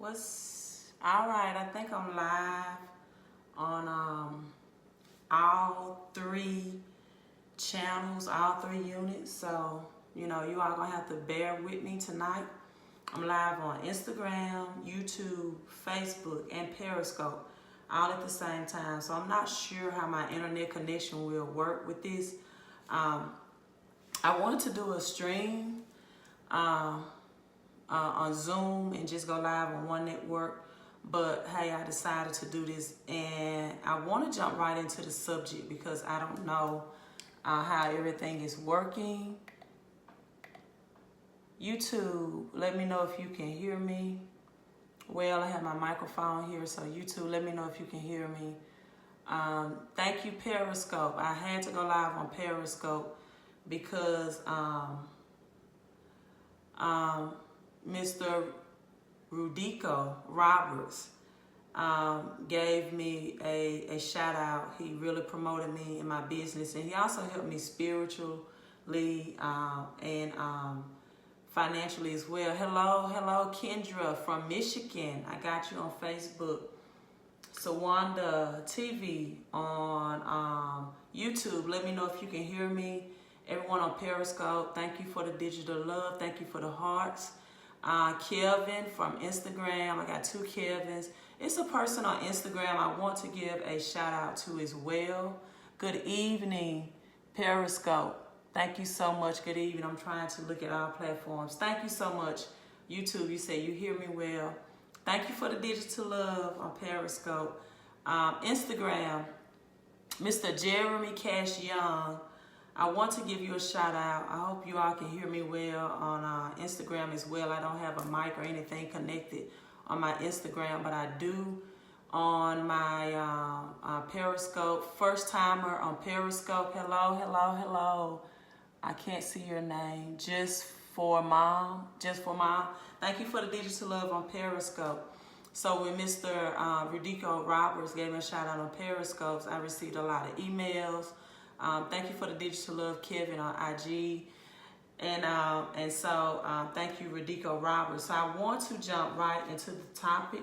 All right, I think I'm live on all three channels, all three units. So, you all gonna have to bear with me tonight. I'm live on Instagram, YouTube, Facebook, and Periscope, all at the same time. So I'm not sure how my internet connection will work with this. I wanted to do a stream on Zoom and just go live on one network, but hey, I decided to do this, and I want to jump right into the subject because I don't know how everything is working. YouTube, let me know if you can hear me. Well, I have my microphone here, so YouTube, let me know if you can hear me. Thank you, Periscope. I had to go live on Periscope because Mr. 𝓠𝓾𝓮𝓷 gave me a shout out. He really promoted me in my business, and he also helped me spiritually and financially as well. Hello, Kendra from Michigan. I got you on Facebook. Sawanda TV on YouTube. Let me know if you can hear me. Everyone on Periscope, thank you for the digital love. Thank you for the hearts. Kelvin from Instagram. I got 2 Kelvins. It's a person on Instagram I want to give a shout out to as well. Good evening, Periscope. Thank you so much. Good evening. I'm trying to look at all platforms. Thank you so much. YouTube, you say you hear me well. Thank you for the digital love on Periscope. Instagram, Mr. Jeremy Cash Young. I want to give you a shout out. I hope you all can hear me well on Instagram as well. I don't have a mic or anything connected on my Instagram, but I do on my Periscope. First timer on Periscope. Hello. I can't see your name. Just for mom. Thank you for the digital love on Periscope. So when Mr. 𝓠𝓾𝓮𝓷 gave me a shout out on Periscopes, I received a lot of emails. Thank you for the digital love, Kevin, on IG. And so thank you, 𝓠𝓾𝓮𝓷. So I want to jump right into the topic.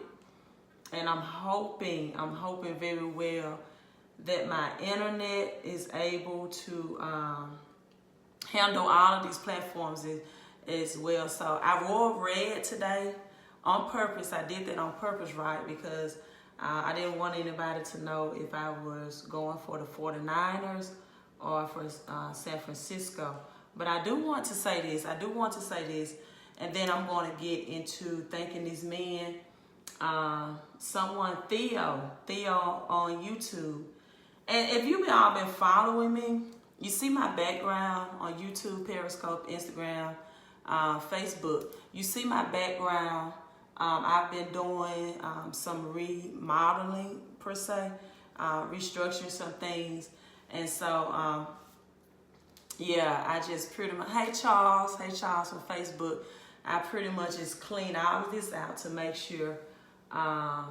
And I'm hoping very well that my internet is able to handle all of these platforms as well. So I wore red today on purpose. I did that on purpose, right? Because I didn't want anybody to know if I was going for the 49ers or for San Francisco. But I do want to say this. And then I'm going to get into thanking these men. Someone, Theo on YouTube. And if you've all been following me, you see my background on YouTube, Periscope, Instagram, Facebook. You see my background. I've been doing some remodeling, per se, restructuring some things. And so, yeah, I just pretty much, hey Charles from Facebook. I pretty much just clean all of this out to make sure that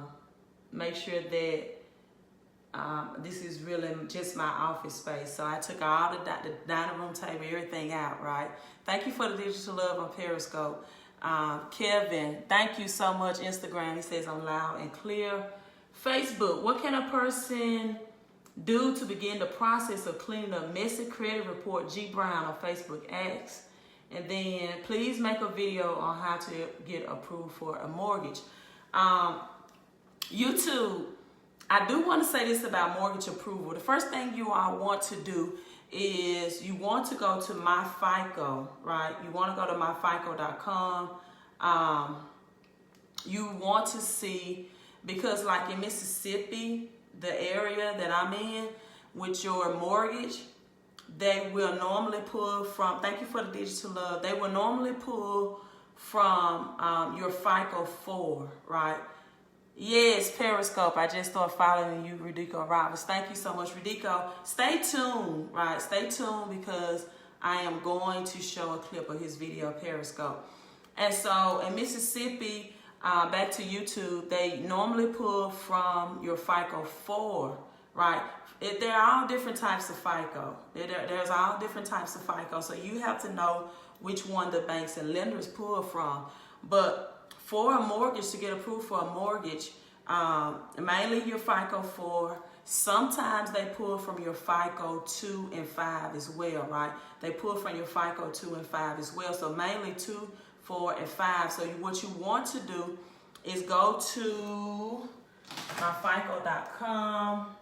this is really just my office space. So I took all the dining room table, everything out, right? Thank you for the digital love on Periscope. Kevin, thank you so much. Instagram, he says I'm loud and clear. Facebook, what can a person do to begin the process of cleaning up messy credit report? G Brown on Facebook asks. And then please make a video on how to get approved for a mortgage. YouTube, I do want to say this about mortgage approval. The first thing you all want to do is you want to go to my FICO, right? You want to go to myfico.com. You want to see, because like in Mississippi, the area that I'm in, with your mortgage, they will normally pull from, thank you for the digital love, they will normally pull from your FICO 4, right? Yes, Periscope. I just started following you, 𝓠𝓾𝓮𝓷. Thank you so much, 𝓠𝓾. Stay tuned, right? Stay tuned because I am going to show a clip of his video, Periscope. And so in Mississippi, back to YouTube, they normally pull from your FICO 4, right? There are all different types of FICO. There's all different types of FICO. So you have to know which one the banks and lenders pull from. But for a mortgage, to get approved for a mortgage, mainly your FICO 4. Sometimes they pull from your FICO 2 and 5 as well, right? They pull from your FICO 2 and 5 as well. So mainly 2, 4, and 5. So what you want to do is go to myfico.com.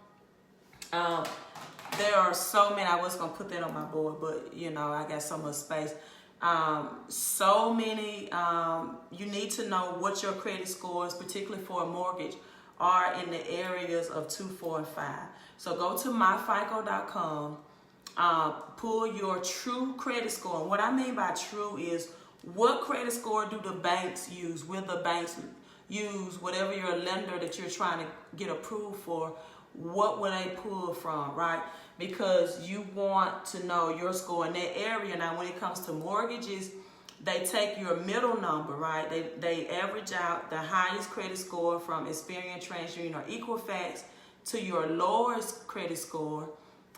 There are so many. I was going to put that on my board, but, you know, I got so much space. So many. You need to know what your credit scores, particularly for a mortgage, are in the areas of 2, 4, and 5. So go to myfico.com, pull your true credit score. And what I mean by true is, what credit score do the banks use? Will the banks use whatever your lender that you're trying to get approved for? What will they pull from, right? Because you want to know your score in that area. Now, when it comes to mortgages, they take your middle number, right? They average out the highest credit score from Experian, TransUnion, or Equifax to your lowest credit score,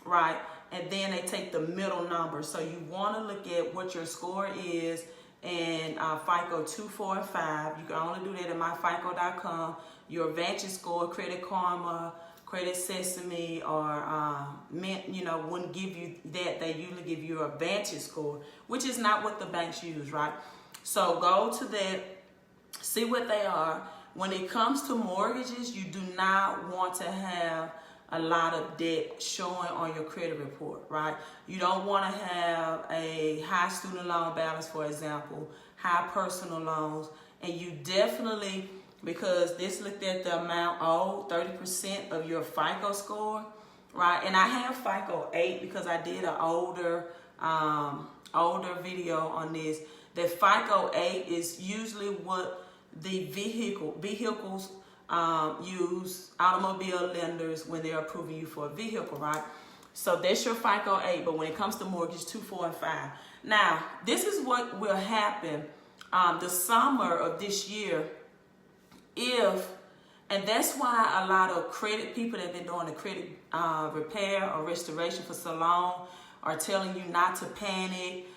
right? And then they take the middle number. So you want to look at what your score is in FICO 2, 4, and 5. You can only do that at myfico.com. Your Vantage score, Credit Karma, Credit Sesame, or Mint, you know, wouldn't give you that. They usually give you a Vantage score, which is not what the banks use, right? So go to that, see what they are. When it comes to mortgages, you do not want to have a lot of debt showing on your credit report, right? You don't want to have a high student loan balance, for example, high personal loans, and you definitely, because this looked at the amount owed, 30% of your FICO score, right? And I have FICO 8 because I did an older video on this. That FICO 8 is usually what the vehicles use, automobile lenders, when they're approving you for a vehicle, right? So that's your FICO 8, but when it comes to mortgage, 2, 4, and 5. Now, this is what will happen the summer of this year. And that's why a lot of credit people that have been doing the credit repair or restoration for so long are telling you not to panic.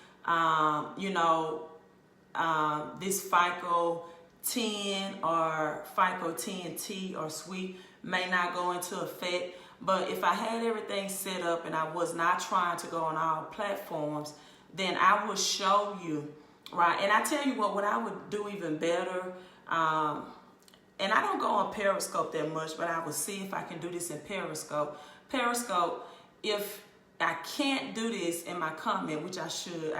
This FICO 10 or FICO 10T or Suite may not go into effect. But if I had everything set up and I was not trying to go on all platforms, then I would show you, right? And I tell you what I would do even better. And I don't go on Periscope that much, but I will see if I can do this in Periscope. Periscope, if I can't do this in my comment, which I should,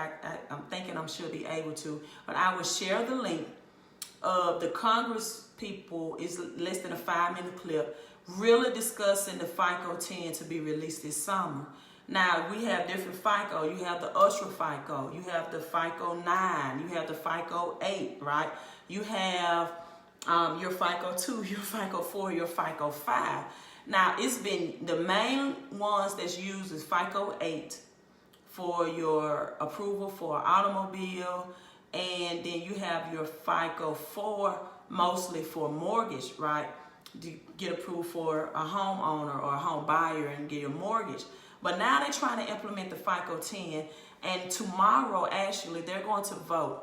I'm thinking I should be able to, but I will share the link of the Congress people, is less than a 5-minute clip, really discussing the FICO 10 to be released this summer. Now, we have different FICO. You have the Ultra FICO. You have the FICO 9. You have the FICO 8, right? You have your FICO 2, your FICO 4, your FICO 5. Now, it's been, the main ones that's used is FICO 8 for your approval for automobile, and then you have your FICO 4 mostly for mortgage, right? To get approved for a homeowner or a home buyer and get a mortgage. But now they're trying to implement the FICO 10, and tomorrow, actually, they're going to vote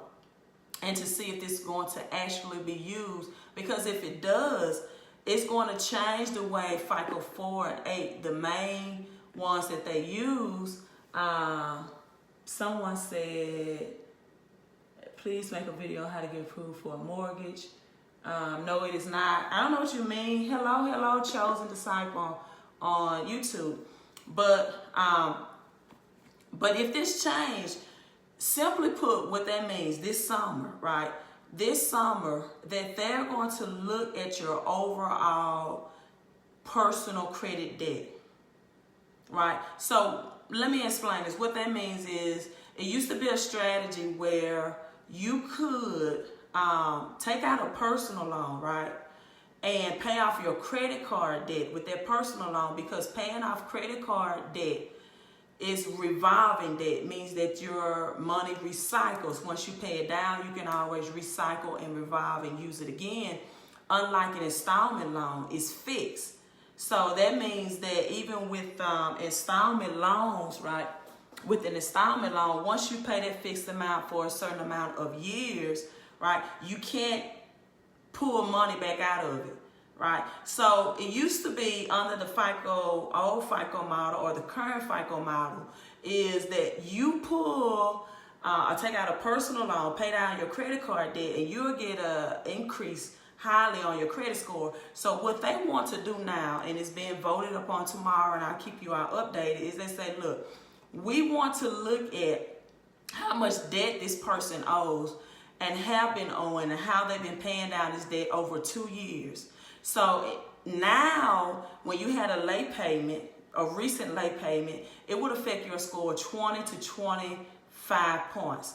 and to see if this is going to actually be used. Because if it does, it's going to change the way FICO 4 and 8, the main ones that they use. Someone said, please make a video on how to get approved for a mortgage. No, it is not. I don't know what you mean. Hello, Chosen Disciple on YouTube. But if this changed, simply put, what that means this summer, right? This summer, that they're going to look at your overall personal credit debt, right? So let me explain this. What that means is, it used to be a strategy where you could take out a personal loan, right? And pay off your credit card debt with that personal loan, because paying off credit card debt is revolving debt, means that your money recycles. Once you pay it down, you can always recycle and revolve and use it again. Unlike an installment loan, it's fixed. So that means that even with installment loans, right? With an installment loan, once you pay that fixed amount for a certain amount of years, right, you can't pull money back out of it, right? So it used to be under the FICO, old FICO model or the current FICO model, is that you pull or take out a personal loan, pay down your credit card debt, and you'll get an increase highly on your credit score. So what they want to do now, and it's being voted upon tomorrow, and I'll keep you all updated, is they say, look, we want to look at how much debt this person owes and have been owing and how they've been paying down this debt over 2 years. So now when you had a late payment, a recent late payment, it would affect your score 20 to 25 points.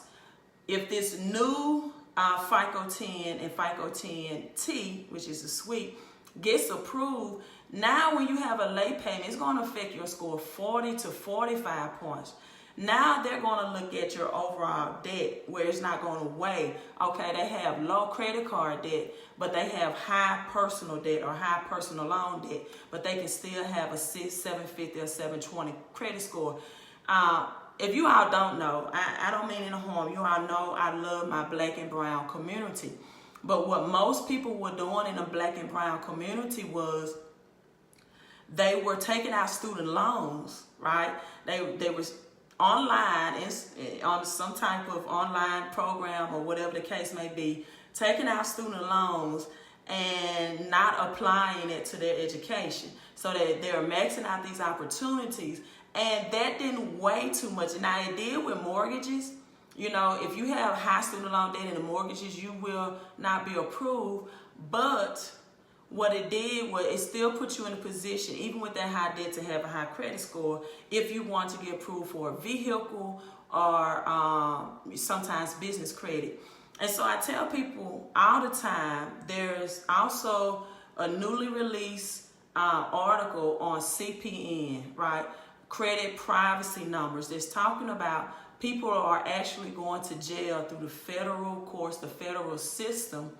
If this new FICO 10 and FICO 10T, which is a suite, gets approved, now when you have a late payment, it's going to affect your score 40 to 45 points. Now they're going to look at your overall debt where it's not going to weigh. Okay, they have low credit card debt, but they have high personal debt or high personal loan debt, but they can still have a 750 or 720 credit score. If you all don't know, I don't mean any harm. You all know I love my black and brown community. But what most people were doing in the black and brown community was they were taking out student loans, right? They was online, on some type of online program or whatever the case may be, taking out student loans and not applying it to their education. So that they're maxing out these opportunities. And that didn't weigh too much. Now, it did with mortgages. You know, if you have high student loan debt in the mortgages, you will not be approved. But what it did was it still put you in a position, even with that high debt, to have a high credit score if you want to get approved for a vehicle or sometimes business credit. And so I tell people all the time, there's also a newly released article on CPN, right? Credit privacy numbers. That's talking about people are actually going to jail through the federal courts, the federal system,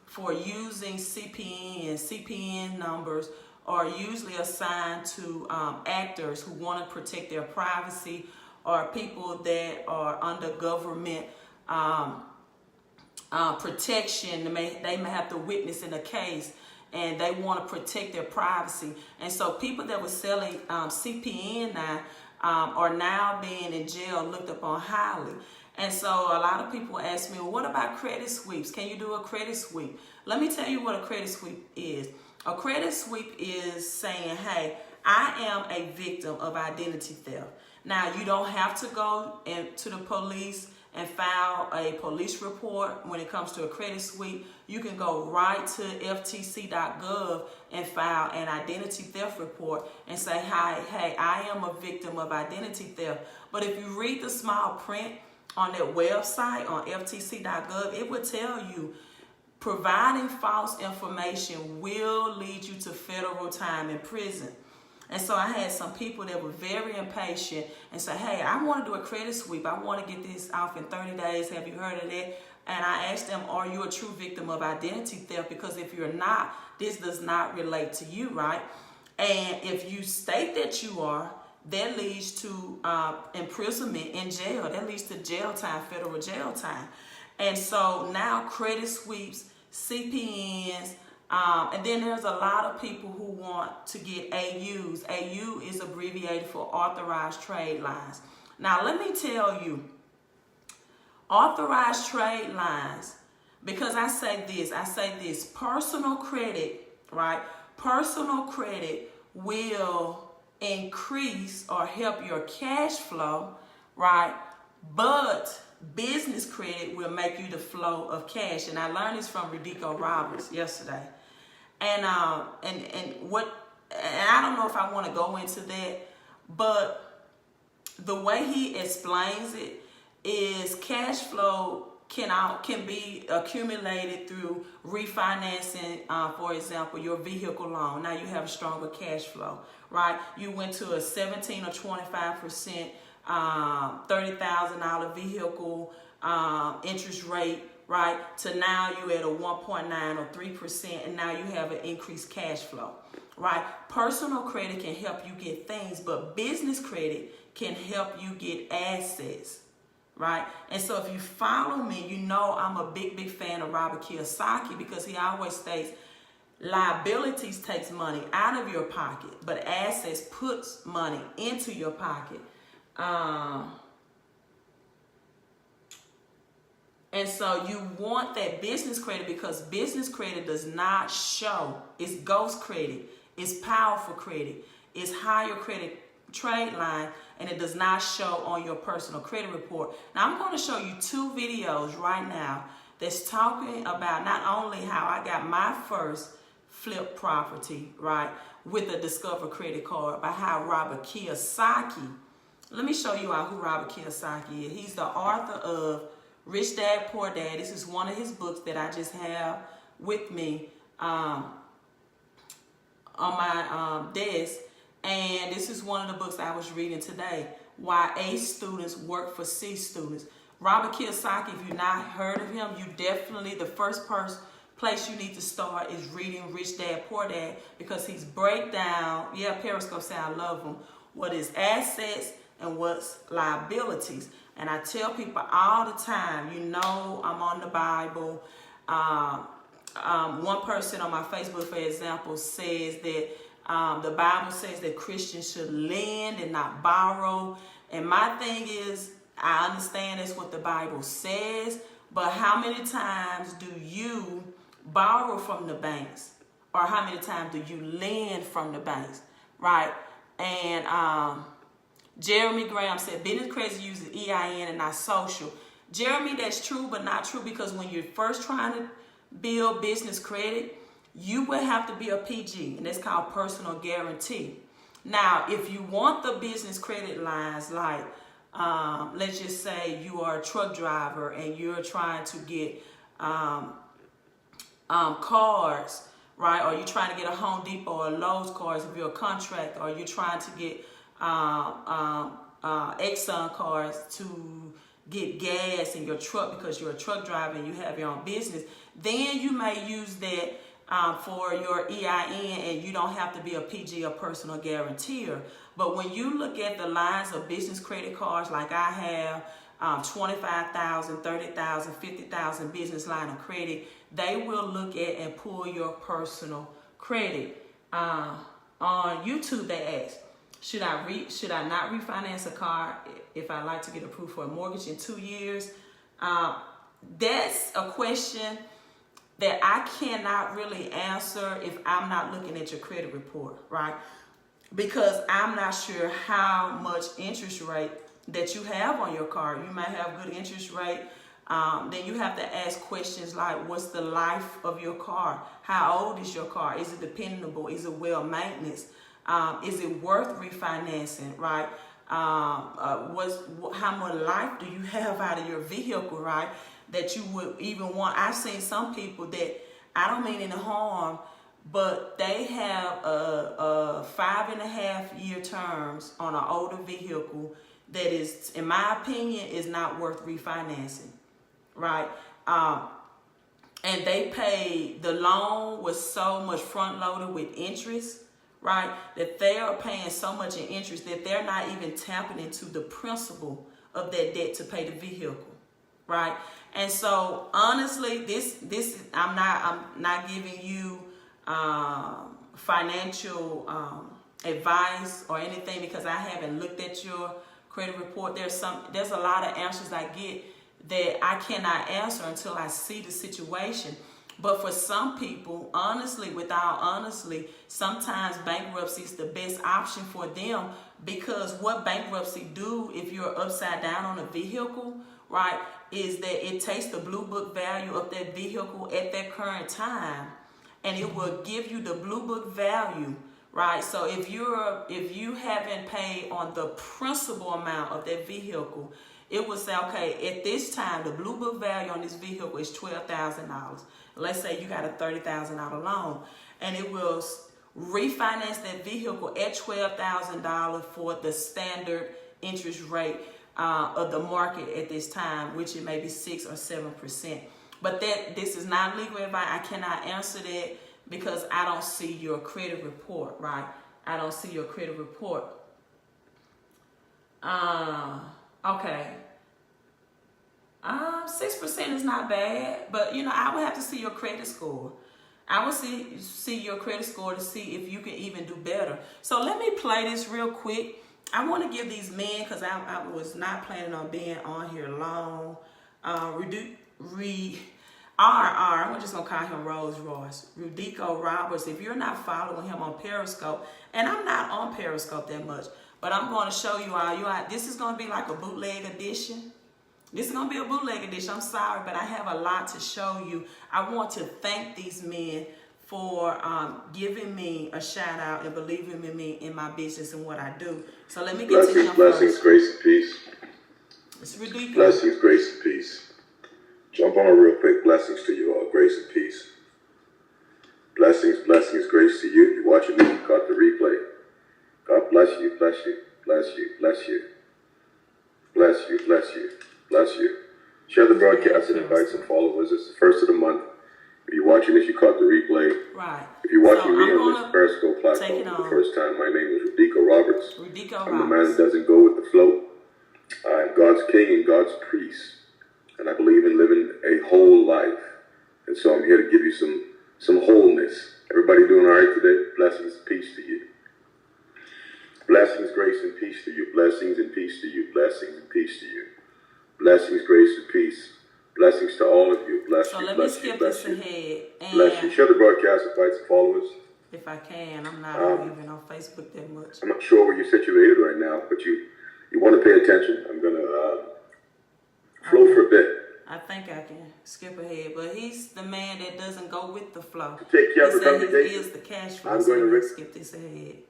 for using CPN. CPN numbers are usually assigned to actors who want to protect their privacy, or people that are under government protection. They may have to witness in a case, and they want to protect their privacy. And so people that were selling CPN now are now being in jail, looked upon highly. And so a lot of people ask me, well, what about credit sweeps? Can you do a credit sweep? Let me tell you what a credit sweep is. A credit sweep is saying, hey, I am a victim of identity theft. Now, you don't have to go to the police and file a police report when it comes to a credit sweep. You can go right to ftc.gov and file an identity theft report and say, hey, I am a victim of identity theft. But if you read the small print on that website on ftc.gov, it will tell you providing false information will lead you to federal time in prison. And so I had some people that were very impatient and said, hey, I want to do a credit sweep. I want to get this off in 30 days. Have you heard of that? And I asked them, are you a true victim of identity theft? Because if you're not, this does not relate to you, right? And if you state that you are, that leads to imprisonment in jail. That leads to jail time, federal jail time. And so now credit sweeps, CPNs, and then there's a lot of people who want to get AUs. AU is abbreviated for authorized trade lines. Now, let me tell you, authorized trade lines, because I say this, personal credit, right? Personal credit will increase or help your cash flow, right? But business credit will make you the flow of cash. And I learned this from Ridico Roberts yesterday. And I don't know if I want to go into that, but the way he explains it is cash flow can be accumulated through refinancing, for example, your vehicle loan. Now you have a stronger cash flow, right? You went to a 17 or 25% $30,000 vehicle interest rate, right? To now you at a 1.9 or 3%, and now you have an increased cash flow, right? Personal credit can help you get things, but business credit can help you get assets, right? And so if you follow me, you know I'm a big fan of Robert Kiyosaki, because he always states liabilities takes money out of your pocket, but assets puts money into your pocket. And so you want that business credit, because business credit does not show. It's ghost credit. It's powerful credit. It's higher credit trade line, and it does not show on your personal credit report. Now I'm going to show you 2 videos right now that's talking about not only how I got my first flip property, right, with a Discover credit card, but how Robert Kiyosaki, let me show you who Robert Kiyosaki is. He's the author of Rich Dad, Poor Dad. This is one of his books that I just have with me on my desk. And this is one of the books I was reading today, Why A Students Work for C Students. Robert Kiyosaki, if you've not heard of him, you definitely, the first place you need to start is reading Rich Dad, Poor Dad, because he's break down, Periscope say I love him, what is assets and what's liabilities. And I tell people all the time, you know, I'm on the Bible. One person on my Facebook, for example, says that the Bible says that Christians should lend and not borrow. And my thing is, I understand that's what the Bible says, but how many times do you borrow from the banks? Or how many times do you lend from the banks, right? And Jeremy Graham said, business credit uses EIN and not social. Jeremy, that's true, but not true, because when you're first trying to build business credit, you will have to be a PG, and that's called personal guarantee. Now, if you want the business credit lines, like let's just say you are a truck driver and you're trying to get cars, right? Or you're trying to get a Home Depot or Lowe's cars if you're a contractor, or you're trying to get Exxon cars to get gas in your truck because you're a truck driver and you have your own business, then you may use that for your EIN, and you don't have to be a PG or personal guarantor. But when you look at the lines of business credit cards, like I have 25,000, 30,000, 50,000 business line of credit, they will look at and pull your personal credit. On YouTube, they ask, should I not refinance a car if I like to get approved for a mortgage in 2 years? That's a question that I cannot really answer if I'm not looking at your credit report, right? Because I'm not sure how much interest rate that you have on your car. You might have good interest rate. Then you have to ask questions like, what's the life of your car? How old is your car? Is it dependable? Is it well maintenance? Is it worth refinancing, right? How much life do you have out of your vehicle, right? That you would even want. I've seen some people that, I don't mean any harm, but they have a 5.5-year terms on an older vehicle that is, in my opinion, is not worth refinancing, right? And they pay, the loan was so much front loaded with interest, right? That they are paying so much in interest that they're not even tapping into the principal of that debt to pay the vehicle, right? And so honestly, this I'm not giving you financial advice or anything, because I haven't looked at your credit report. There's a lot of answers I get that I cannot answer until I see the situation. But for some people, honestly, sometimes bankruptcy is the best option for them, because what bankruptcy do if you're upside down on a vehicle, right, is that it takes the blue book value of that vehicle at that current time, and it will give you the blue book value, right? So if you haven't paid on the principal amount of that vehicle, it will say, okay, at this time, the blue book value on this vehicle is $12,000. Let's say you got a $30,000 loan, and it will refinance that vehicle at $12,000 for the standard interest rate of the market at this time, which it may be 6 or 7%. But this is not legal advice. I cannot answer that because I don't see your credit report, right? I don't see your credit report. Okay. 6% is not bad, but you know, I would have to see your credit score. I would see your credit score to see if you can even do better. So let me play this real quick. I want to give these men, because I was not planning on being on here long. I'm just going to call him Rolls Royce. 𝓠𝓾𝓮𝓵. If you're not following him on Periscope, and I'm not on Periscope that much, but I'm going to show you all. This is going to be like a bootleg edition. This is going to be a bootleg edition. I'm sorry, but I have a lot to show you. I want to thank these men for giving me a shout out and believing in me in my business and what I do. So let me get to him Blessings, grace, and peace. It's ridiculous. Blessings, grace, and peace. Jump on real quick. Blessings to you all. Grace and peace. Blessings, grace to you. You're watching me. You caught the replay. God bless you, bless you, bless you, bless you. Bless you, bless you, bless you. Share the broadcast and invite some followers. It's the first of the month. If you're watching this, you caught the replay. Right. If you're watching me on this Periscope platform for the first time, my name is 𝓠𝓾𝓮𝓷. I'm the man that doesn't go with the flow. I'm God's king and God's priest. And I believe in living a whole life. And so I'm here to give you some wholeness. Everybody doing all right today? Blessings, peace to you. Blessings, grace, and peace to you. Blessings and peace to you. Blessings and peace to you. Blessings, grace, and peace. Blessings to all of you. Bless you, let bless me skip you, bless this you. ahead. And Bless you. Share the broadcast, invite some followers. If I can, I'm not even on Facebook that much. I'm not sure where you're situated right now, but you want to pay attention. I'm going to flow for a bit. I think I can skip ahead, but he's the man that doesn't go with the flow. To take care of the he congregation, is the cash flow. I'm going to skip this ahead.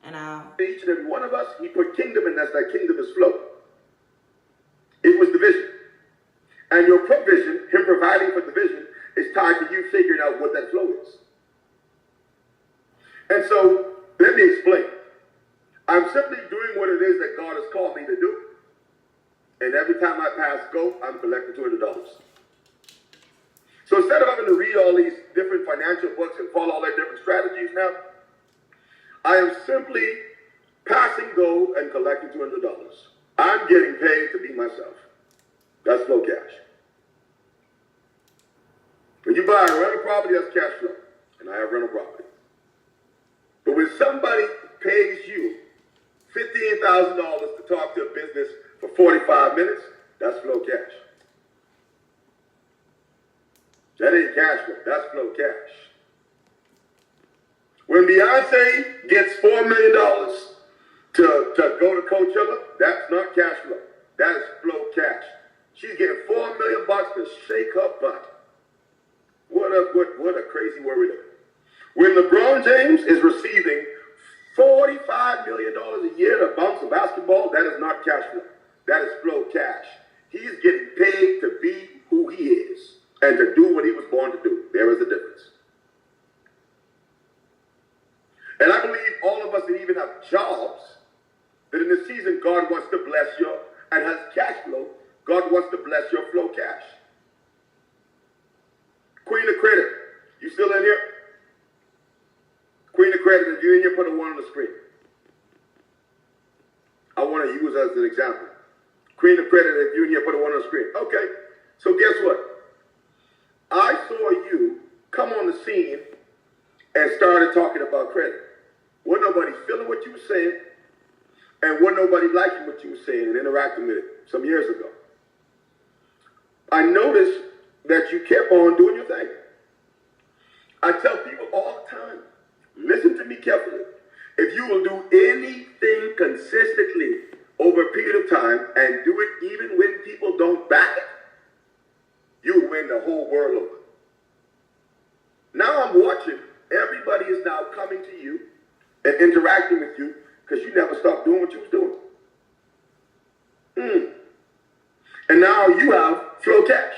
And each and every one of us, he put kingdom in us. That kingdom is flow. It was division. And your provision, him providing for division, is tied to you figuring out what that flow is. And so, let me explain. I'm simply doing what it is that God has called me to do. And every time I pass go, I'm collecting $200. So instead of having to read all these different financial books and follow all their different strategies now, I am simply passing go and collecting $200. I'm getting paid to be myself. That's flow cash. When you buy a rental property, that's cash flow. And I have rental property. But when somebody pays you $15,000 to talk to a business for 45 minutes, that's flow cash. That ain't cash flow. That's flow cash. When Beyonce gets $4 million to go to Coachella, that's not cash flow. That is flow cash. She's getting $4 million to shake her butt. What a crazy word we live. When LeBron James is receiving $45 million a year to bounce a basketball, that is not cash flow. That is flow cash. He's getting paid to be who he is and to do what he was born to do. There is a difference. And I believe all of us that even have jobs, that in this season God wants to bless you and has cash flow. God wants to bless your flow cash. Queen of Credit, you still in here? Queen of Credit, if you're in here, put a 1 on the screen. I want to use as an example. Queen of Credit, if you're in here, put a 1 on the screen. Okay, so guess what? I saw you come on the scene and started talking about credit. Wasn't nobody feeling what you were saying, and wasn't nobody liking what you were saying and interacting with it some years ago. I noticed that you kept on doing your thing. I tell people all the time, listen to me carefully. If you will do anything consistently over a period of time and do it even when people don't back it, you will win the whole world over. Now I'm watching. Everybody is now coming to you and interacting with you because you never stopped doing what you was doing. And now you have flow cash.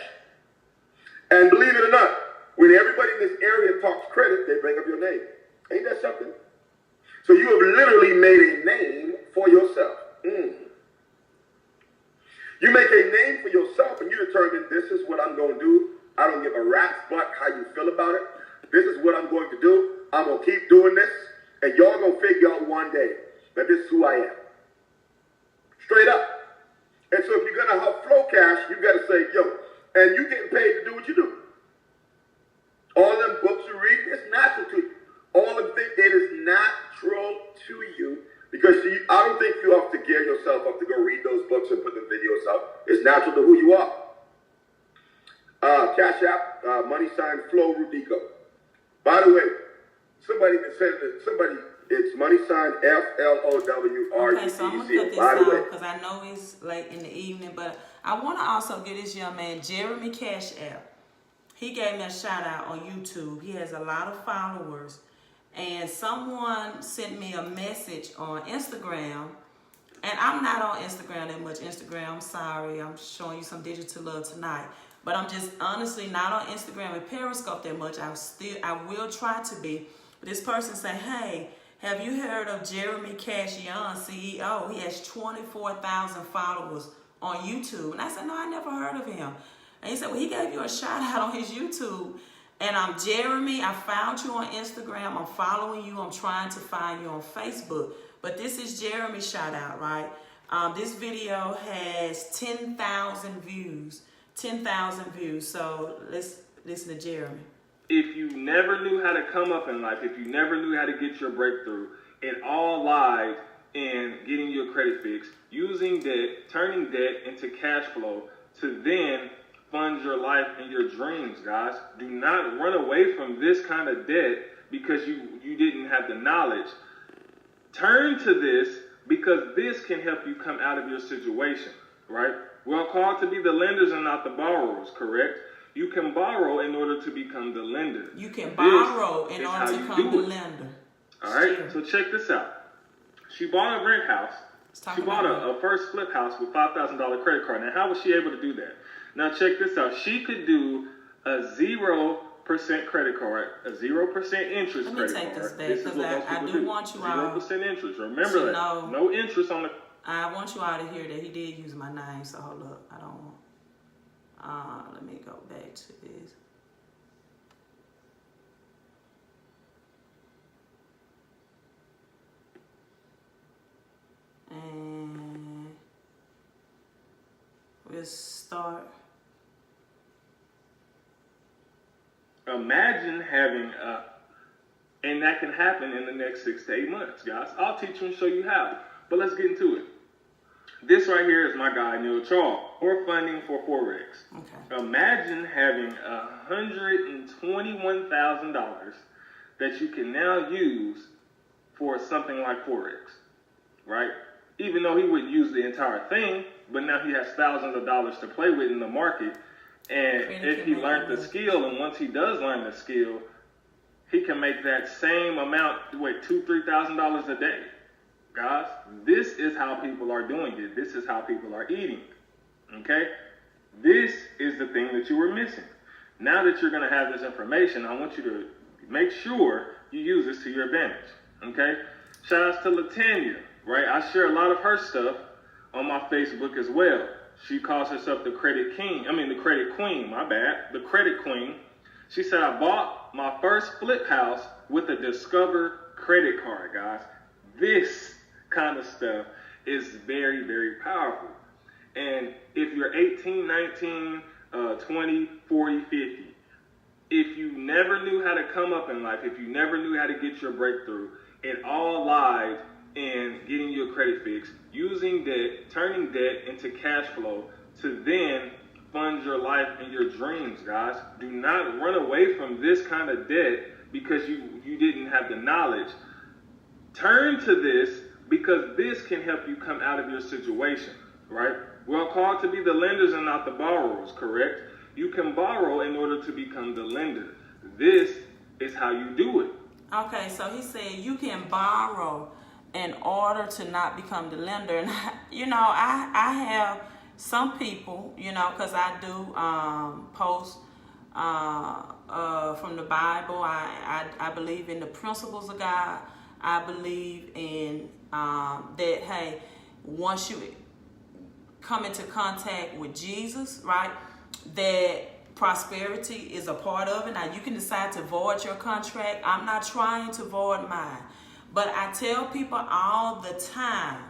And believe it or not, when everybody in this area talks credit, they bring up your name. Ain't that something? So you have literally made a name for yourself. You make a name for yourself and you determine this is what I'm going to do. I don't give a rat's butt how you feel about it. This is what I'm going to do. I'm going to keep doing this. And y'all going to figure out one day that this is who I am. Straight up. And so if you're gonna have flow cash, you gotta say, yo, and you getting paid to do what you do. All them books you read, it's natural to you. All of it is natural to you because I don't think you have to gear yourself up to go read those books and put the videos up. It's natural to who you are. Cash App, $Flow_Rudico. By the way, somebody said it's $FLOWRUDICO. Okay, so I'm gonna cut this off because I know it's late in the evening, but I want to also give this young man Jeremy Cash App. He gave me a shout out on YouTube. He has a lot of followers, and someone sent me a message on Instagram. And I'm not on Instagram that much. Instagram, I'm sorry, I'm showing you some digital love tonight. But I'm just honestly not on Instagram and Periscope that much. I will try to be. But this person said, hey, have you heard of Jeremy 𝓠𝓾𝓮𝓮𝓷, CEO? He has 24,000 followers on YouTube. And I said, no, I never heard of him. And he said, well, he gave you a shout out on his YouTube. And I'm Jeremy. I found you on Instagram. I'm following you. I'm trying to find you on Facebook. But this is Jeremy's shout out, right? This video has 10,000 views. 10,000 views. So let's listen to Jeremy. If you never knew how to come up in life, if you never knew how to get your breakthrough, it all lies in getting your credit fixed, using debt, turning debt into cash flow to then fund your life and your dreams, guys. Do not run away from this kind of debt because you didn't have the knowledge. Turn to this because this can help you come out of your situation, right? We're called to be the lenders and not the borrowers, correct? You can borrow in order to become the lender. You can borrow in order to become the lender. All right, so check this out. She bought a rent house. She bought a first flip house with $5,000 credit card. Now, how was she able to do that? Now, check this out. She could do a 0% credit card, a 0% interest credit card. Let me take this back because I do want you all 0% interest. Remember that. No interest on the. I want you all to hear that he did use my name. So hold up. I don't want. Let me go back to this. And we'll start. Imagine having and that can happen in the next 6 to 8 months, guys. I'll teach you and show you how. But let's get into it. This right here is my guy, 𝓒𝓻𝓮𝓮𝓷, for funding for Forex. Okay. Imagine having $121,000 that you can now use for something like Forex, right? Even though he wouldn't use the entire thing, but now he has thousands of dollars to play with in the market. And if he learned the skill, and once he does learn the skill, he can make that same amount, $2,000 to $3,000 a day. Guys, this is how people are doing it. This is how people are eating. Okay? This is the thing that you were missing. Now that you're going to have this information, I want you to make sure you use this to your advantage. Okay? Shout outs to Latanya, right? I share a lot of her stuff on my Facebook as well. She calls herself the credit queen, my bad. The credit queen. She said, I bought my first flip house with a Discover credit card, guys. This kind of stuff is very, very powerful. And if you're 18, 19, 20, 40, 50, if you never knew how to come up in life, if you never knew how to get your breakthrough, it all lies in getting your credit fixed, using debt, turning debt into cash flow to then fund your life and your dreams, guys. Do not run away from this kind of debt because you didn't have the knowledge. Turn to this because this can help you come out of your situation, right? We're called to be the lenders and not the borrowers, correct? You can borrow in order to become the lender. This is how you do it. Okay, so he said you can borrow in order to not become the lender. And, I have some people, because I do post from the Bible. I believe in the principles of God. I believe in that, hey, once you come into contact with Jesus, right, that prosperity is a part of it. Now, you can decide to void your contract. I'm not trying to void mine. But I tell people all the time,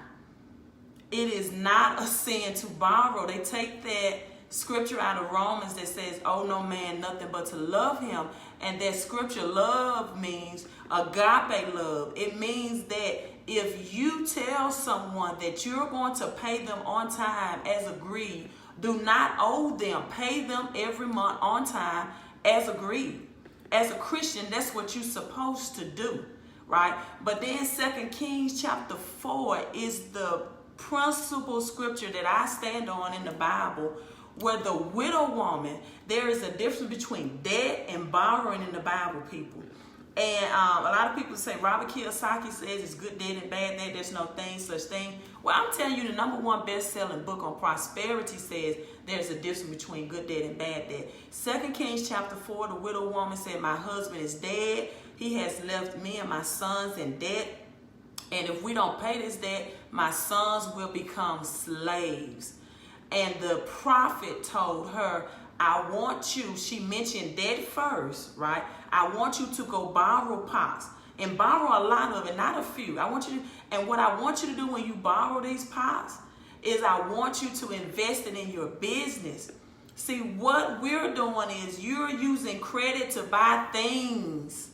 it is not a sin to borrow. They take that scripture out of Romans that says, "Oh, no man nothing but to love him." And that scripture, love, means agape love. It means that if you tell someone that you're going to pay them on time as agreed, do not owe them. Pay them every month on time as agreed. As a Christian, that's what you're supposed to do, right? But then 2 Kings chapter 4 is the principal scripture that I stand on in the Bible, where the widow woman, there is a difference between debt and borrowing in the Bible, people. And a lot of people say Robert Kiyosaki says it's good debt and bad debt. There's no such thing. Well, I'm telling you, the #1 best-selling book on prosperity says there's a difference between good debt and bad debt. 2 Kings chapter 4, the widow woman said, "My husband is dead. He has left me and my sons in debt. And if we don't pay this debt, my sons will become slaves." And the prophet told her, "I want you," she mentioned debt first, right? "I want you to go borrow pots and borrow a lot of it, not a few. And what I want you to do when you borrow these pots is I want you to invest it in your business." See, what we're doing is you're using credit to buy things.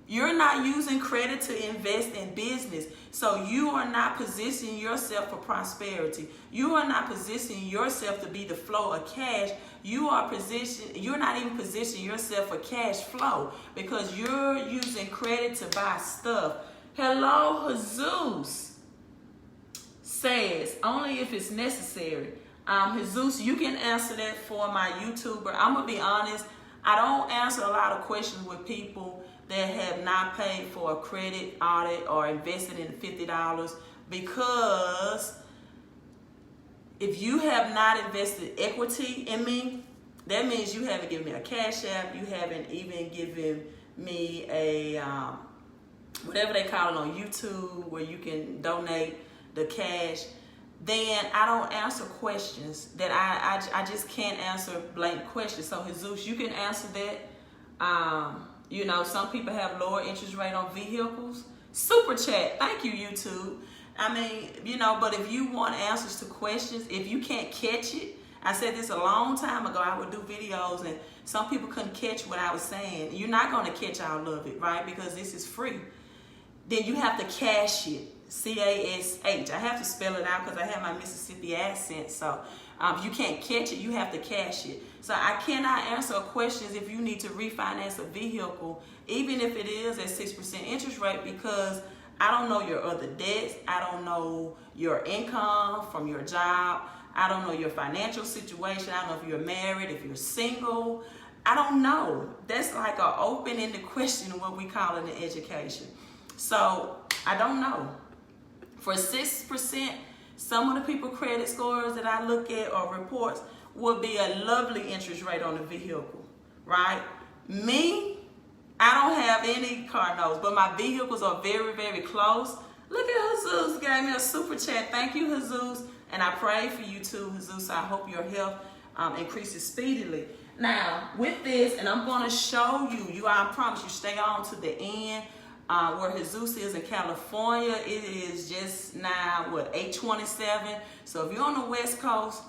You're not using credit to invest in business. So you are not positioning yourself for prosperity. You are not positioning yourself to be the flow of cash. You're not even positioning yourself for cash flow because you're using credit to buy stuff. Hello, Jesus says, "Only if it's necessary." Jesus, you can answer that for my YouTuber. I'm going to be honest. I don't answer a lot of questions with people that have not paid for a credit audit or invested in $50, because if you have not invested equity in me, that means you haven't given me a cash app. You haven't even given me a, whatever they call it on YouTube, where you can donate the cash. Then I don't answer questions that I just can't answer blank questions. So Jesus, you can answer that. You know, some people have lower interest rate on vehicles. Super chat. Thank you, YouTube. I mean, you know, but if you want answers to questions, if you can't catch it, I said this a long time ago, I would do videos and some people couldn't catch what I was saying. You're not going to catch all of it, right? Because this is free. Then you have to cash it. CASH. I have to spell it out because I have my Mississippi accent. So if you can't catch it, you have to cash it. So I cannot answer questions if you need to refinance a vehicle, even if it is at 6% interest rate, because I don't know your other debts. I don't know your income from your job. I don't know your financial situation. I don't know if you're married, if you're single. I don't know. That's like an open-ended question, what we call it in education. So I don't know. For 6%, some of the people credit scores that I look at or reports would be a lovely interest rate on the vehicle, right? Me, I don't have any car notes, but my vehicles are very, very close. Look at Jesus, gave me a super chat. Thank you, Jesus. And I pray for you too, Jesus. I hope your health increases speedily. Now, with this, and I'm going to show you, I promise you, stay on to the end. Where Jesus is in California, it is just now, 8:27. So if you're on the West Coast,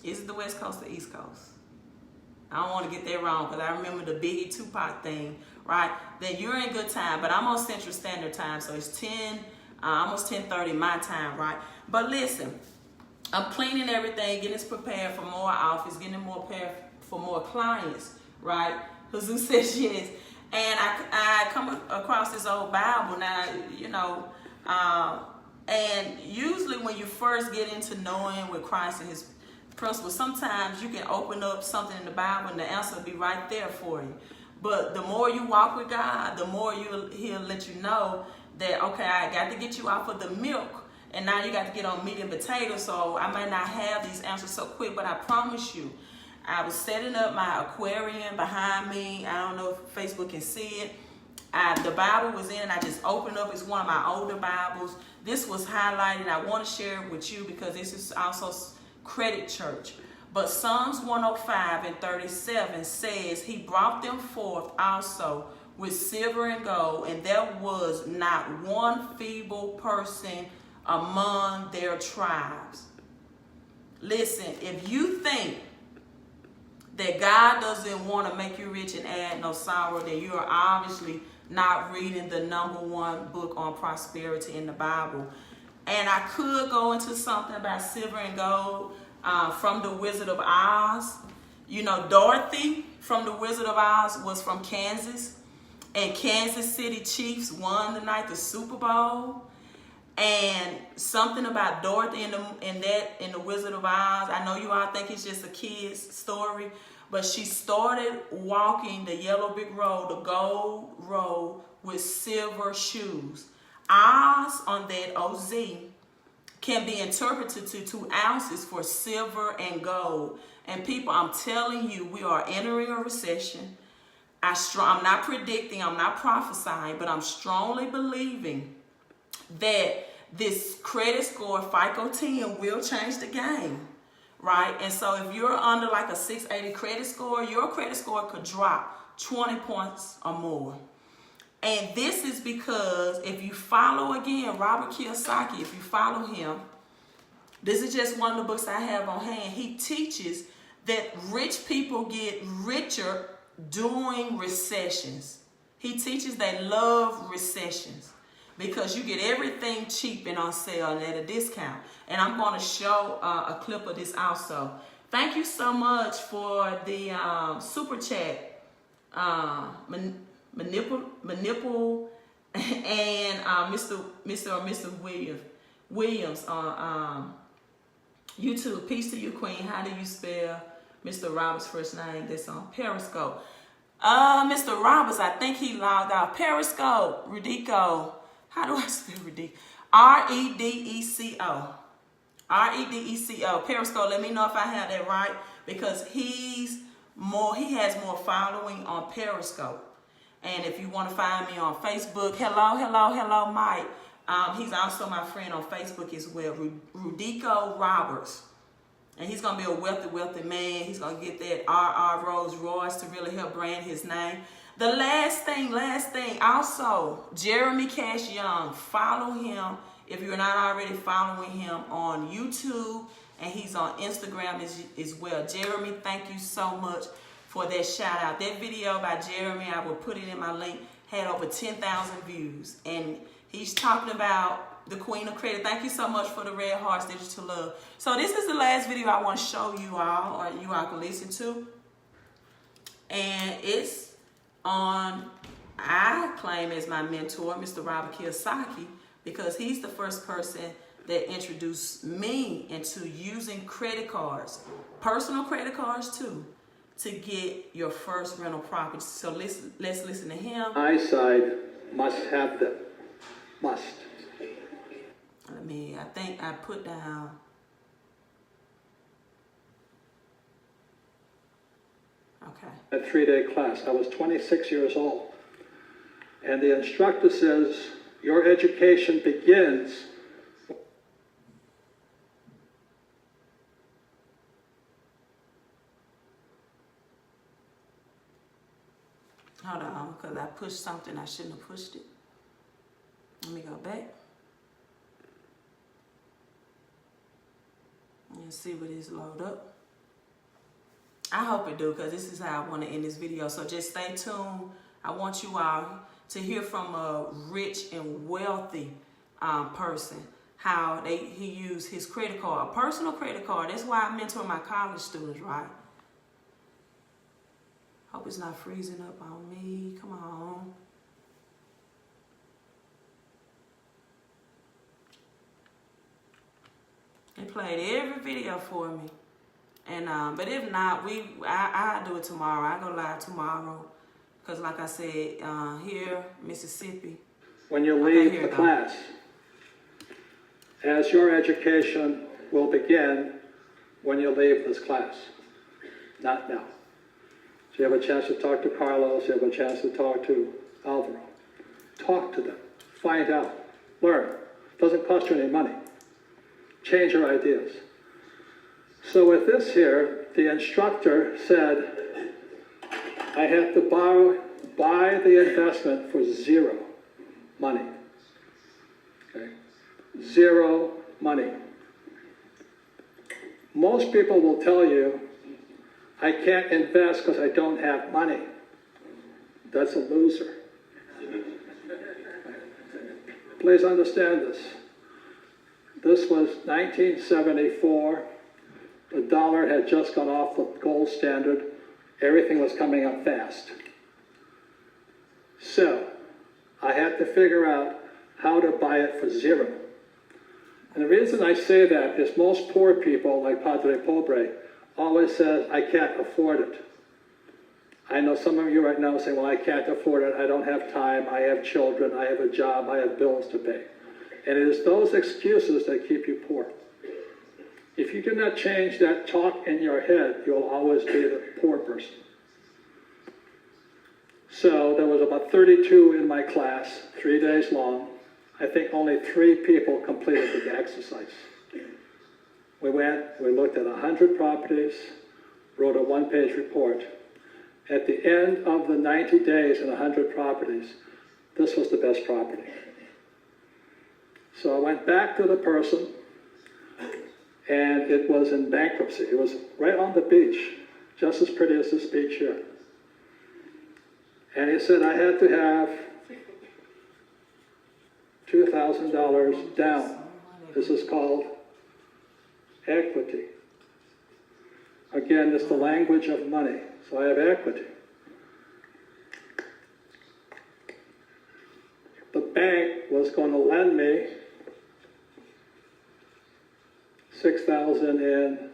is it the West Coast or East Coast? I don't want to get that wrong because I remember the Biggie Tupac thing, right? Then you're in good time, but I'm on Central Standard Time, so it's almost 10:30 my time, right? But listen, I'm cleaning everything, getting it prepared for more office, getting it more prepared for more clients, right? Jesus says yes. And I come across this old Bible now, you know, and usually when you first get into knowing with Christ and his principles, sometimes you can open up something in the Bible and the answer will be right there for you. But the more you walk with God, the more he'll let you know that, okay, I got to get you off of the milk, and now you got to get on meat and potatoes, so I might not have these answers so quick, but I promise you, I was setting up my aquarium behind me. I don't know if Facebook can see it. The Bible was in, and I just opened up. It's one of my older Bibles. This was highlighted. I want to share it with you because this is also credit church. But Psalms 105:37 says, "He brought them forth also with silver and gold, and there was not one feeble person among their tribes. Listen, if you think that God doesn't want to make you rich and add no sorrow, then you are obviously not reading the #1 book on prosperity in the Bible. And I could go into something about silver and gold from the Wizard of Oz. You know, Dorothy from the Wizard of Oz was from Kansas, and Kansas City Chiefs won tonight the Super Bowl. And something about Dorothy in the Wizard of Oz. I know you all think it's just a kid's story, but she started walking the yellow brick road, the gold road, with silver shoes. Oz on that OZ can be interpreted to 2 ounces for silver and gold. And people, I'm telling you, we are entering a recession. I'm not predicting, I'm not prophesying, but I'm strongly believing that this credit score, FICO 10, will change the game, right? And so if you're under like a 680 credit score, your credit score could drop 20 points or more. And this is because if you follow, again, Robert Kiyosaki, if you follow him, this is just one of the books I have on hand. He teaches that rich people get richer during recessions. He teaches they love recessions because you get everything cheap and on sale and at a discount. And I'm going to show a clip of this also. Thank you so much for the super chat, Manipul and Mr. Williams on YouTube. Peace to you, Queen. How do you spell Mr. Roberts' first name? That's on Periscope. Mr. Roberts, I think he logged out. Periscope, Redico. How do I spell Redico? Redeco. Redeco. Periscope. Let me know if I have that right, because he has more following on Periscope. And if you want to find me on Facebook, hello, Mike. He's also my friend on Facebook as well, Redico Roberts. And he's going to be a wealthy man. He's going to get that RR Rolls Royce to really help brand his name. The last thing, also, Jeremy Cash Young. Follow him if you're not already following him on YouTube. And he's on Instagram as well. Jeremy, thank you so much for that shout out. That video by Jeremy, I will put it in my link, had over 10,000 views. And he's talking about the Queen of Credit. Thank you so much for the Red Hearts Digital Love. So this is the last video I want to show you all, or you all can listen to. And it's on, I claim as my mentor, Mr. Robert Kiyosaki, because he's the first person that introduced me into using credit cards, personal credit cards too, to get your first rental property. So let's listen to him. My side must have them. Must. I think I put down. Okay. A 3-day class. I was 26 years old. And the instructor says, your education begins. Hold on, because I pushed something I shouldn't have pushed it. Let me go back. And see what is load up. I hope it do, because this is how I want to end this video. So just stay tuned. I want you all to hear from a rich and wealthy person how he used his credit card, a personal credit card. That's why I mentor my college students, right? Hope it's not freezing up on me. Come on. They played every video for me. And but if not, I'll do it tomorrow. I go live tomorrow. Because like I said, here, Mississippi. When you leave the class, as your education will begin when you leave this class, not now. So you have a chance to talk to Carlos, you have a chance to talk to Alvaro. Talk to them, find out, learn. Doesn't cost you any money. Change your ideas. So with this here, the instructor said, I have to buy the investment for zero money. Okay? zero money. Most people will tell you, I can't invest because I don't have money. That's a loser. Please understand this. This was 1974. The dollar had just gone off the gold standard. Everything was coming up fast. So, I had to figure out how to buy it for zero. And the reason I say that is most poor people, like Padre Pobre, always says, I can't afford it. I know some of you right now saying, well, I can't afford it, I don't have time, I have children, I have a job, I have bills to pay. And it is those excuses that keep you poor. If you do not change that talk in your head, you'll always be the poor person. So there was about 32 in my class, 3 days long. I think only 3 people completed the exercise. We looked at 100 properties, wrote a 1-page report. At the end of the 90 days and 100 properties, this was the best property. So I went back to the person, and it was in bankruptcy. It was right on the beach, just as pretty as this beach here. And he said I had to have $2,000 down. This is called equity. Again, it's the language of money. So I have equity. The bank was going to lend me $6,000 in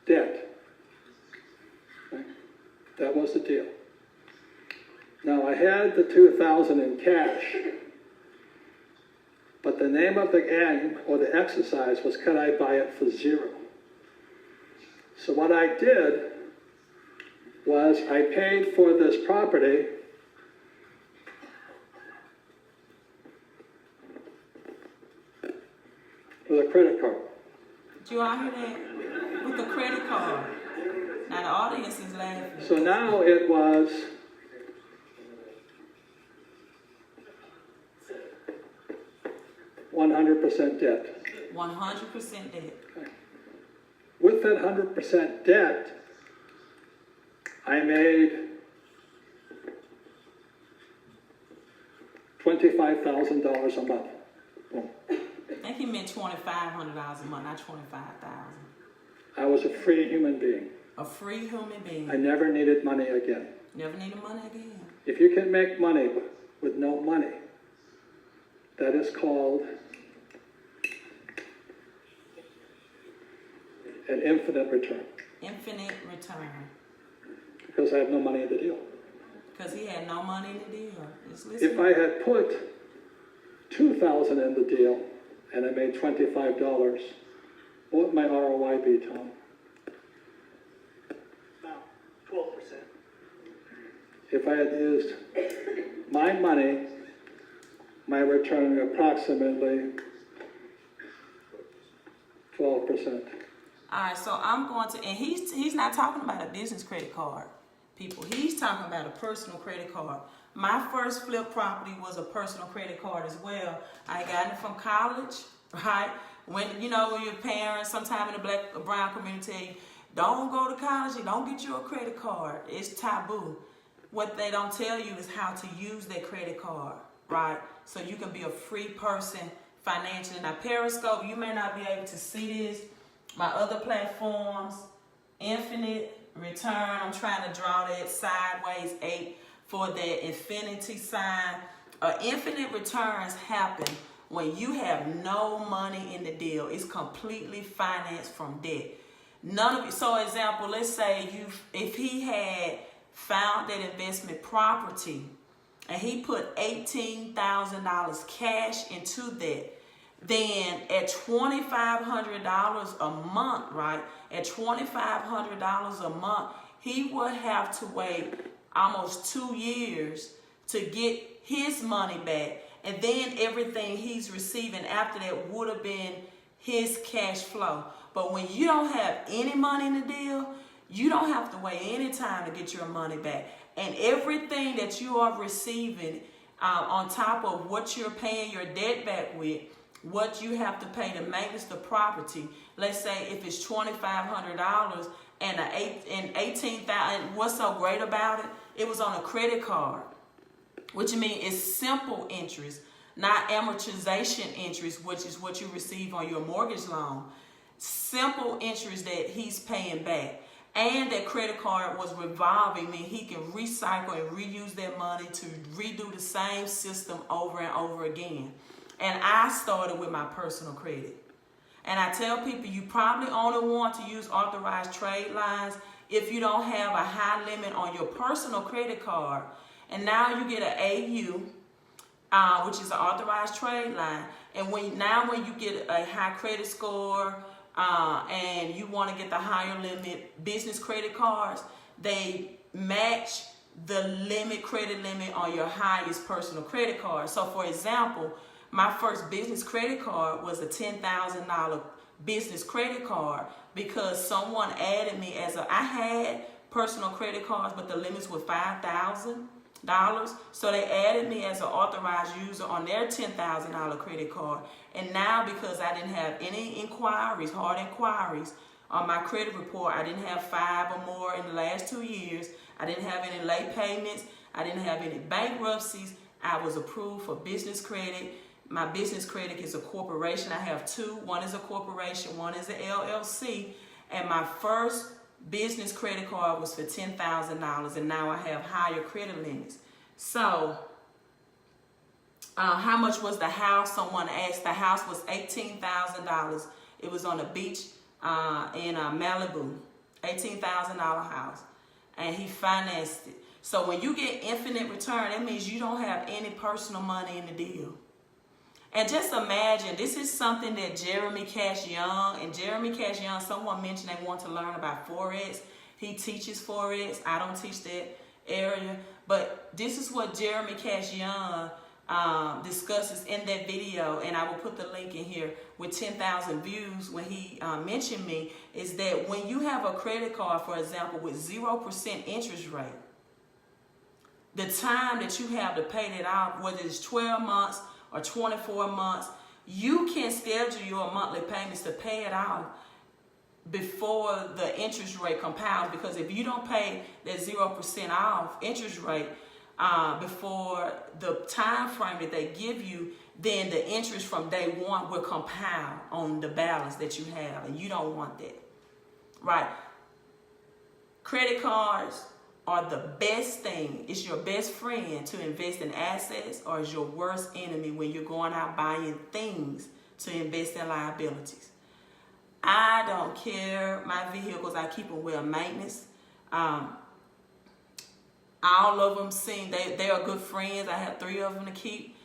debt. Okay? That was the deal. Now I had the $2,000 in cash, but the name of the game or the exercise was, could I buy it for zero? So what I did was I paid for this property with a credit card. Did you all hear that? With the credit card. Now the audience is laughing. So now it was $100% debt. 100% debt. Okay. With that 100% debt, I made $25,000 a month. Boom. I think he meant $2,500 a month, not $25,000. I was a free human being. A free human being. I never needed money again. Never needed money again. If you can make money with no money, that is called an infinite return. Infinite return. Because I have no money in the deal. Because he had no money in the deal. Just listen. If I had put $2,000 in the deal and I made $25, what would my ROI be, Tom? About 12%. If I had used my money, my return would be approximately 12%. All right, so I'm going to, and he's not talking about a business credit card, people. He's talking about a personal credit card. My first flip property was a personal credit card as well. I got it from college, right? When, you know, when your parents, sometime in the black or brown community tell you, don't go to college, and don't get you a credit card. It's taboo. What they don't tell you is how to use that credit card, right? So you can be a free person financially. Now, Periscope, you may not be able to see this. My other platforms, infinite return, I'm trying to draw that sideways 8 for that infinity sign. Infinite returns happen when you have no money in the deal. It's completely financed from debt. None of it. So, example, let's say if he had found that investment property and he put $18,000 cash into that, then at $2,500 a month, right? At $2,500 a month, he would have to wait almost 2 years to get his money back. And then everything he's receiving after that would have been his cash flow. But when you don't have any money in the deal, you don't have to wait any time to get your money back. And everything that you are receiving on top of what you're paying your debt back with, what you have to pay to maintenance the property. Let's say if it's $2,500 and $18,000. What's so great about it? It was on a credit card, which means it's simple interest, not amortization interest, which is what you receive on your mortgage loan. Simple interest that he's paying back. And that credit card was revolving, meaning he can recycle and reuse that money to redo the same system over and over again. And I started with my personal credit. And I tell people, you probably only want to use authorized trade lines if you don't have a high limit on your personal credit card. And now you get an AU, which is an authorized trade line. And when you get a high credit score, and you want to get the higher limit business credit cards, they match the credit limit on your highest personal credit card. So for example, my first business credit card was a $10,000 business credit card because someone added me I had personal credit cards, but the limits were $5,000. So they added me as an authorized user on their $10,000 credit card. And now, because I didn't have any hard inquiries on my credit report, I didn't have 5 or more in the last 2 years, I didn't have any late payments, I didn't have any bankruptcies, I was approved for business credit. My business credit is a corporation. I have 2. One is a corporation, one is an LLC. And my first business credit card was for $10,000, and now I have higher credit limits. So, how much was the house? Someone asked. The house was $18,000. It was on the beach in Malibu. $18,000 house, and he financed it. So when you get infinite return, that means you don't have any personal money in the deal. And just imagine, this is something that 𝓠𝓾𝓮𝓮, someone mentioned they want to learn about Forex. He teaches Forex. I don't teach that area. But this is what 𝓠𝓾𝓮 discusses in that video. And I will put the link in here with 10,000 views when he mentioned me. Is that when you have a credit card, for example, with 0% interest rate, the time that you have to pay that off, whether it's 12 months, or 24 months, you can schedule your monthly payments to pay it off before the interest rate compounds. Because if you don't pay that 0% off interest rate before the time frame that they give you, then the interest from day one will compound on the balance that you have, and you don't want that, right? Credit cards are the best thing. It's your best friend to invest in assets, or is your worst enemy when you're going out buying things to invest in liabilities. I don't care. My vehicles, I keep them well maintenance. All of them seem, they are good friends. I have 3 of them to keep.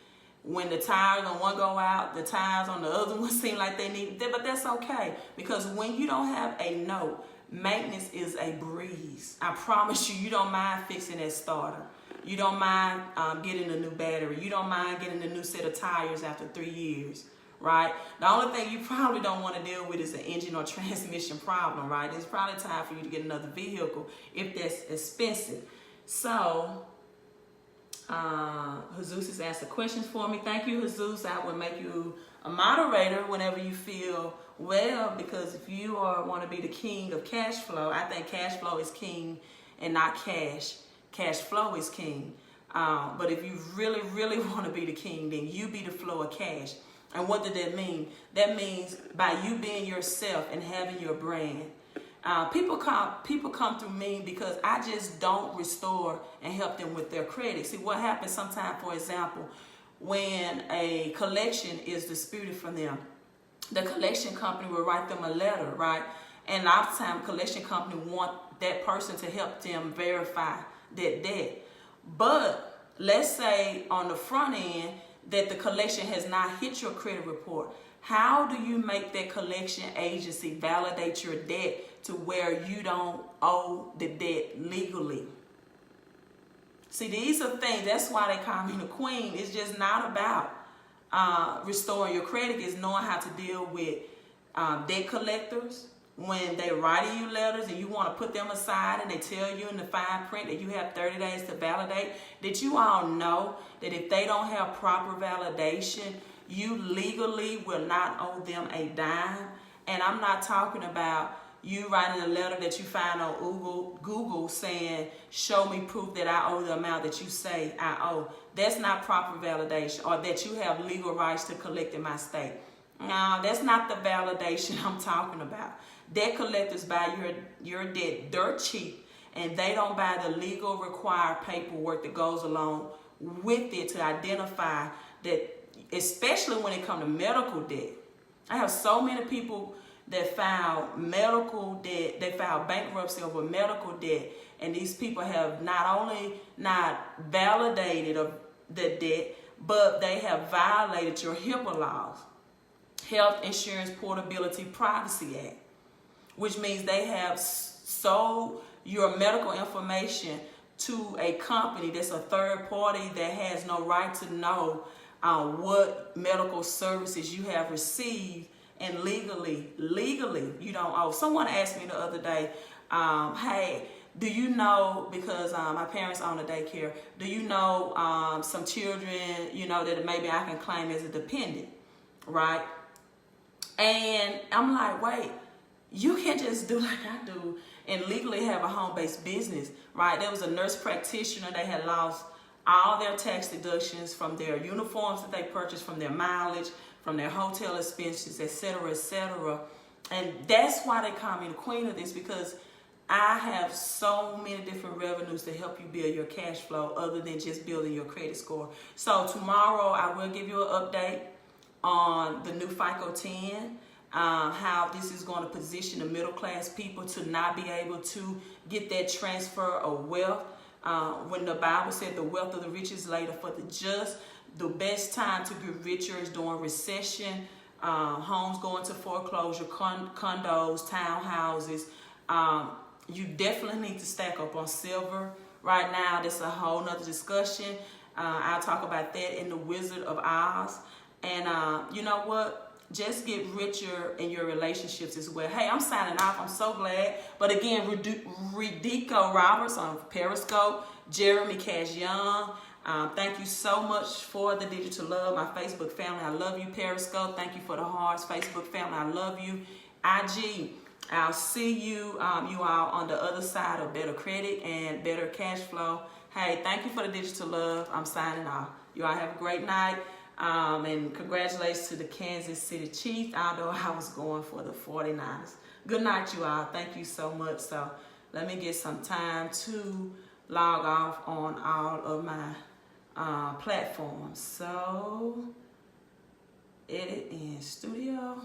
When the tires on one go out, the tires on the other one seem like they need it, but that's okay. Because when you don't have a note, maintenance is a breeze. I promise you, you don't mind fixing that starter. You don't mind getting a new battery. You don't mind getting a new set of tires after 3 years, right? The only thing you probably don't want to deal with is an engine or transmission problem, right? It's probably time for you to get another vehicle if that's expensive. So, Jesus has asked the questions for me. Thank you, Jesus. I will make you a moderator whenever you feel well, because if you want to be the king of cash flow, I think cash flow is king and not cash. Cash flow is king. But if you really, really want to be the king, then you be the flow of cash. And what did that mean? That means by you being yourself and having your brand. People come through me because I just don't restore and help them with their credit. See, what happens sometimes, for example, when a collection is disputed from them, the collection company will write them a letter, right? And a lot of times, collection company want that person to help them verify that debt. But let's say on the front end that the collection has not hit your credit report. How do you make that collection agency validate your debt to where you don't owe the debt legally? See, these are things, that's why they call me the queen. It's just not about restoring your credit. It's knowing how to deal with debt collectors, when they writing you letters and you want to put them aside and they tell you in the fine print that you have 30 days to validate, did you all know that if they don't have proper validation, you legally will not owe them a dime? And I'm not talking about you writing a letter that you find on Google saying, show me proof that I owe the amount that you say I owe. That's not proper validation, or that you have legal rights to collect in my state. No, that's not the validation I'm talking about. Debt collectors buy your debt dirt cheap, and they don't buy the legal required paperwork that goes along with it to identify that, especially when it comes to medical debt. I have so many people that filed medical debt, they filed bankruptcy over medical debt, and these people have not only not validated the debt, but they have violated your HIPAA laws, Health Insurance Portability Privacy Act, which means they have sold your medical information to a company that's a third party that has no right to know what medical services you have received, and legally you don't owe. Someone asked me the other day, hey, do you know, because my parents own a daycare, do you know some children, you know, that maybe I can claim as a dependent, right? And I'm like, wait, you can't just do like I do and legally have a home-based business, right? There was a nurse practitioner, they had lost all their tax deductions from their uniforms that they purchased, from their mileage, from their hotel expenses, etc., etc. And that's why they call me the queen of this, because I have so many different revenues to help you build your cash flow other than just building your credit score. So tomorrow I will give you an update on the new FICO 10, how this is going to position the middle class people to not be able to get that transfer of wealth. When the Bible said the wealth of the rich is laid up for the just, the best time to get richer is during recession, homes going to foreclosure, condos, townhouses. You definitely need to stack up on silver. Right now, that's a whole nother discussion. I'll talk about that in The Wizard of Oz. And you know what? Just get richer in your relationships as well. Hey, I'm signing off. I'm so glad. But again, Ridico Roberts on Periscope, Jeremy Cash Young. Thank you so much for the digital love, my Facebook family. I love you, Periscope. Thank you for the hearts, Facebook family. I love you, IG. I'll see you, you all on the other side of better credit and better cash flow. Hey, thank you for the digital love. I'm signing off. You all have a great night. And congratulations to the Kansas City Chiefs, although I was going for the 49ers. Good night, you all. Thank you so much. So let me get some time to log off on all of my platforms. So edit in studio.